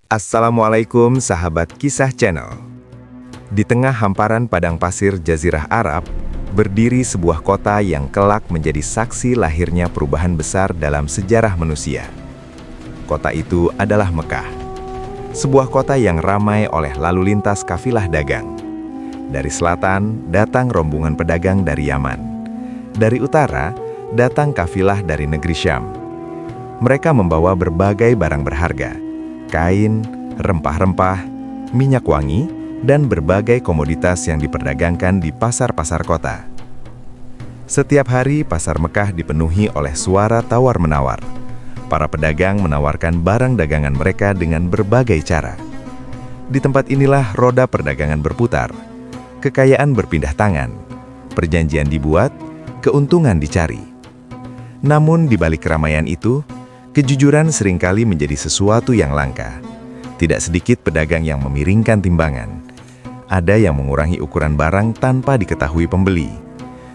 Assalamualaikum sahabat Kisah Channel. Di tengah hamparan padang pasir Jazirah Arab, berdiri sebuah kota yang kelak menjadi saksi lahirnya perubahan besar dalam sejarah manusia. Kota itu adalah Mekah. Sebuah kota yang ramai oleh lalu lintas kafilah dagang. Dari selatan, datang rombongan pedagang dari Yaman. Dari utara, datang kafilah dari negeri Syam. Mereka membawa berbagai barang berharga, kain, rempah-rempah, minyak wangi, dan berbagai komoditas yang diperdagangkan di pasar-pasar kota. Setiap hari, pasar Mekah dipenuhi oleh suara tawar-menawar. Para pedagang menawarkan barang dagangan mereka dengan berbagai cara. Di tempat inilah roda perdagangan berputar, kekayaan berpindah tangan, perjanjian dibuat, keuntungan dicari. Namun di balik keramaian itu, kejujuran seringkali menjadi sesuatu yang langka. Tidak sedikit pedagang yang memiringkan timbangan. Ada yang mengurangi ukuran barang tanpa diketahui pembeli.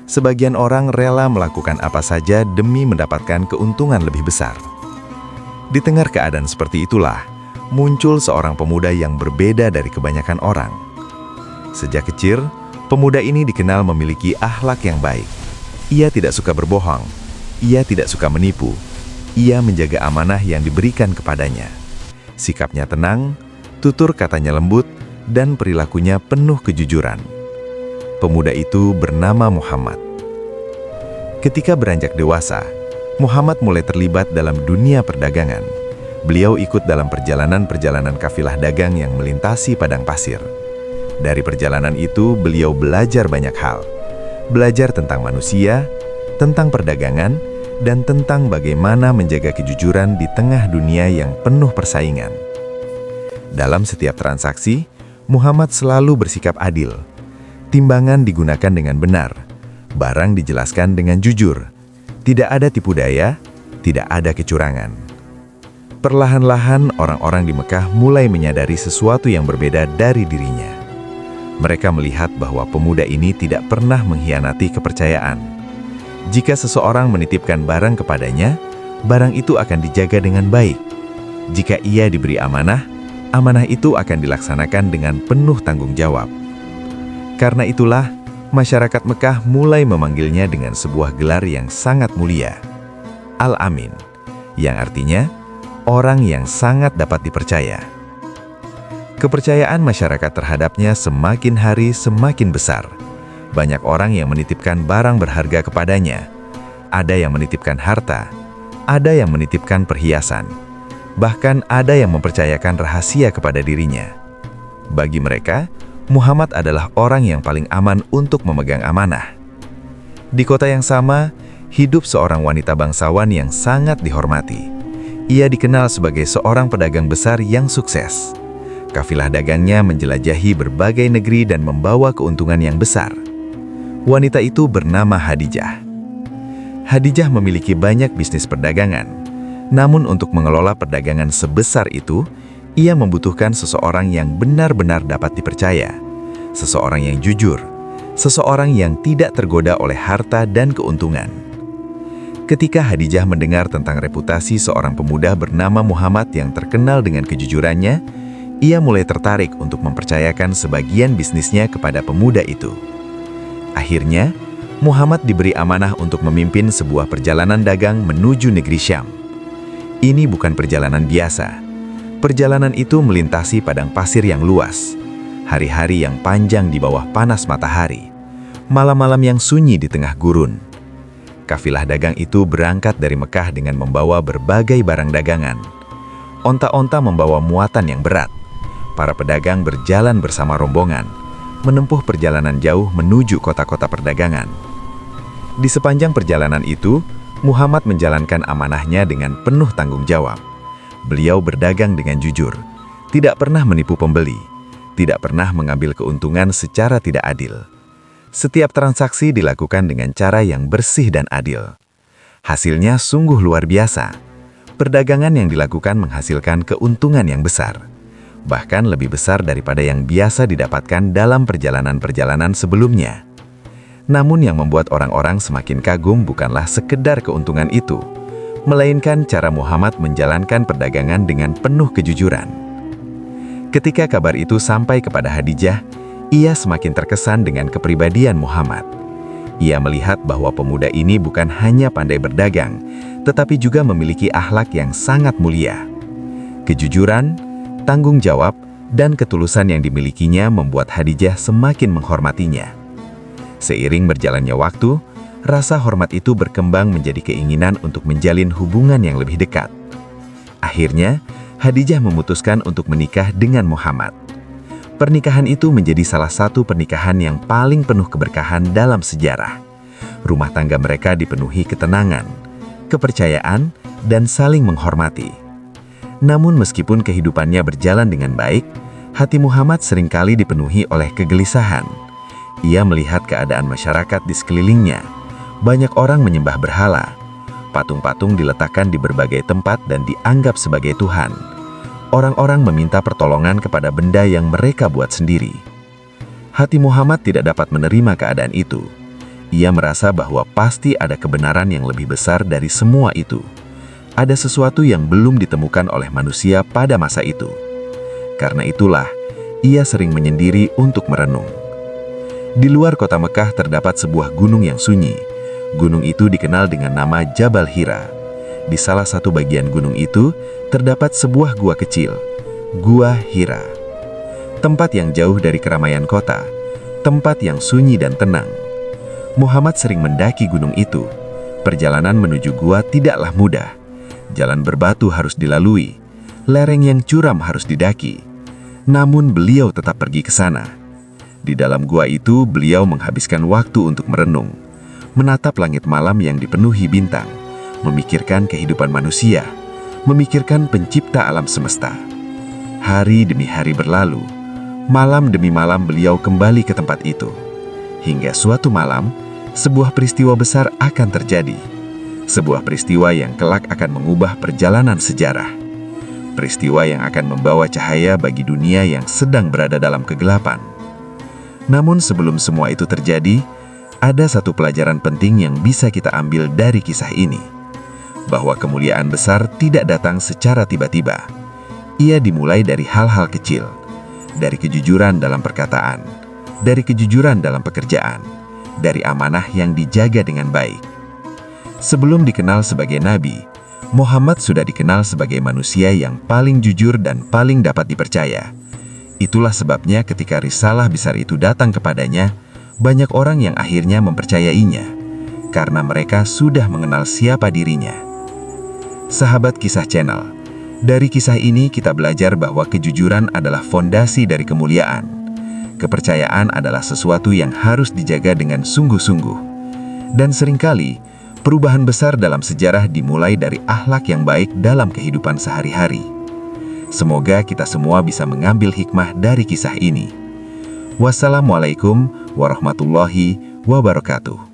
Sebagian orang rela melakukan apa saja demi mendapatkan keuntungan lebih besar. Di tengah keadaan seperti itulah, muncul seorang pemuda yang berbeda dari kebanyakan orang. Sejak kecil, pemuda ini dikenal memiliki akhlak yang baik. Ia tidak suka berbohong. Ia tidak suka menipu. Ia menjaga amanah yang diberikan kepadanya. Sikapnya tenang, tutur katanya lembut, dan perilakunya penuh kejujuran. Pemuda itu bernama Muhammad. Ketika beranjak dewasa, Muhammad mulai terlibat dalam dunia perdagangan. Beliau ikut dalam perjalanan-perjalanan kafilah dagang yang melintasi padang pasir. Dari perjalanan itu, beliau belajar banyak hal. Belajar tentang manusia, tentang perdagangan, dan tentang bagaimana menjaga kejujuran di tengah dunia yang penuh persaingan. Dalam setiap transaksi, Muhammad selalu bersikap adil. Timbangan digunakan dengan benar, barang dijelaskan dengan jujur, tidak ada tipu daya, tidak ada kecurangan. Perlahan-lahan orang-orang di Mekah mulai menyadari sesuatu yang berbeda dari dirinya. Mereka melihat bahwa pemuda ini tidak pernah mengkhianati kepercayaan. Jika seseorang menitipkan barang kepadanya, barang itu akan dijaga dengan baik. Jika ia diberi amanah, amanah itu akan dilaksanakan dengan penuh tanggung jawab. Karena itulah, masyarakat Mekah mulai memanggilnya dengan sebuah gelar yang sangat mulia, Al-Amin, yang artinya orang yang sangat dapat dipercaya. Kepercayaan masyarakat terhadapnya semakin hari semakin besar. Banyak orang yang menitipkan barang berharga kepadanya. Ada yang menitipkan harta, ada yang menitipkan perhiasan. Bahkan ada yang mempercayakan rahasia kepada dirinya. Bagi mereka, Muhammad adalah orang yang paling aman untuk memegang amanah. Di kota yang sama, hidup seorang wanita bangsawan yang sangat dihormati. Ia dikenal sebagai seorang pedagang besar yang sukses. Kafilah dagangnya menjelajahi berbagai negeri dan membawa keuntungan yang besar. Wanita itu bernama Khadijah. Khadijah memiliki banyak bisnis perdagangan. Namun untuk mengelola perdagangan sebesar itu, ia membutuhkan seseorang yang benar-benar dapat dipercaya. Seseorang yang jujur. Seseorang yang tidak tergoda oleh harta dan keuntungan. Ketika Khadijah mendengar tentang reputasi seorang pemuda bernama Muhammad yang terkenal dengan kejujurannya, ia mulai tertarik untuk mempercayakan sebagian bisnisnya kepada pemuda itu. Akhirnya, Muhammad diberi amanah untuk memimpin sebuah perjalanan dagang menuju negeri Syam. Ini bukan perjalanan biasa. Perjalanan itu melintasi padang pasir yang luas, hari-hari yang panjang di bawah panas matahari, malam-malam yang sunyi di tengah gurun. Kafilah dagang itu berangkat dari Mekah dengan membawa berbagai barang dagangan. Onta-onta membawa muatan yang berat. Para pedagang berjalan bersama rombongan, menempuh perjalanan jauh menuju kota-kota perdagangan. Di sepanjang perjalanan itu, Muhammad menjalankan amanahnya dengan penuh tanggung jawab. Beliau berdagang dengan jujur, tidak pernah menipu pembeli, tidak pernah mengambil keuntungan secara tidak adil. Setiap transaksi dilakukan dengan cara yang bersih dan adil. Hasilnya sungguh luar biasa. Perdagangan yang dilakukan menghasilkan keuntungan yang besar. Bahkan lebih besar daripada yang biasa didapatkan dalam perjalanan-perjalanan sebelumnya. Namun yang membuat orang-orang semakin kagum bukanlah sekedar keuntungan itu, melainkan cara Muhammad menjalankan perdagangan dengan penuh kejujuran. Ketika kabar itu sampai kepada Khadijah, ia semakin terkesan dengan kepribadian Muhammad. Ia melihat bahwa pemuda ini bukan hanya pandai berdagang, tetapi juga memiliki akhlak yang sangat mulia. Kejujuran, tanggung jawab, dan ketulusan yang dimilikinya membuat Khadijah semakin menghormatinya. Seiring berjalannya waktu, rasa hormat itu berkembang menjadi keinginan untuk menjalin hubungan yang lebih dekat. Akhirnya, Khadijah memutuskan untuk menikah dengan Muhammad. Pernikahan itu menjadi salah satu pernikahan yang paling penuh keberkahan dalam sejarah. Rumah tangga mereka dipenuhi ketenangan, kepercayaan, dan saling menghormati. Namun meskipun kehidupannya berjalan dengan baik, hati Muhammad seringkali dipenuhi oleh kegelisahan. Ia melihat keadaan masyarakat di sekelilingnya. Banyak orang menyembah berhala. Patung-patung diletakkan di berbagai tempat dan dianggap sebagai Tuhan. Orang-orang meminta pertolongan kepada benda yang mereka buat sendiri. Hati Muhammad tidak dapat menerima keadaan itu. Ia merasa bahwa pasti ada kebenaran yang lebih besar dari semua itu. Ada sesuatu yang belum ditemukan oleh manusia pada masa itu. Karena itulah, ia sering menyendiri untuk merenung. Di luar kota Mekah terdapat sebuah gunung yang sunyi. Gunung itu dikenal dengan nama Jabal Hira. Di salah satu bagian gunung itu, terdapat sebuah gua kecil, Gua Hira. Tempat yang jauh dari keramaian kota, tempat yang sunyi dan tenang. Muhammad sering mendaki gunung itu. Perjalanan menuju gua tidaklah mudah. Jalan berbatu harus dilalui, lereng yang curam harus didaki. Namun beliau tetap pergi ke sana. Di dalam gua itu, beliau menghabiskan waktu untuk merenung, menatap langit malam yang dipenuhi bintang, memikirkan kehidupan manusia, memikirkan pencipta alam semesta. Hari demi hari berlalu, malam demi malam beliau kembali ke tempat itu. Hingga suatu malam, sebuah peristiwa besar akan terjadi. Sebuah peristiwa yang kelak akan mengubah perjalanan sejarah. Peristiwa yang akan membawa cahaya bagi dunia yang sedang berada dalam kegelapan. Namun sebelum semua itu terjadi, ada satu pelajaran penting yang bisa kita ambil dari kisah ini. Bahwa kemuliaan besar tidak datang secara tiba-tiba. Ia dimulai dari hal-hal kecil. Dari kejujuran dalam perkataan. Dari kejujuran dalam pekerjaan. Dari amanah yang dijaga dengan baik. Sebelum dikenal sebagai nabi, Muhammad sudah dikenal sebagai manusia yang paling jujur dan paling dapat dipercaya. Itulah sebabnya ketika risalah besar itu datang kepadanya, banyak orang yang akhirnya mempercayainya, karena mereka sudah mengenal siapa dirinya. Sahabat Kisah Channel, dari kisah ini kita belajar bahwa kejujuran adalah fondasi dari kemuliaan. Kepercayaan adalah sesuatu yang harus dijaga dengan sungguh-sungguh. Dan seringkali, perubahan besar dalam sejarah dimulai dari akhlak yang baik dalam kehidupan sehari-hari. Semoga kita semua bisa mengambil hikmah dari kisah ini. Wassalamualaikum warahmatullahi wabarakatuh.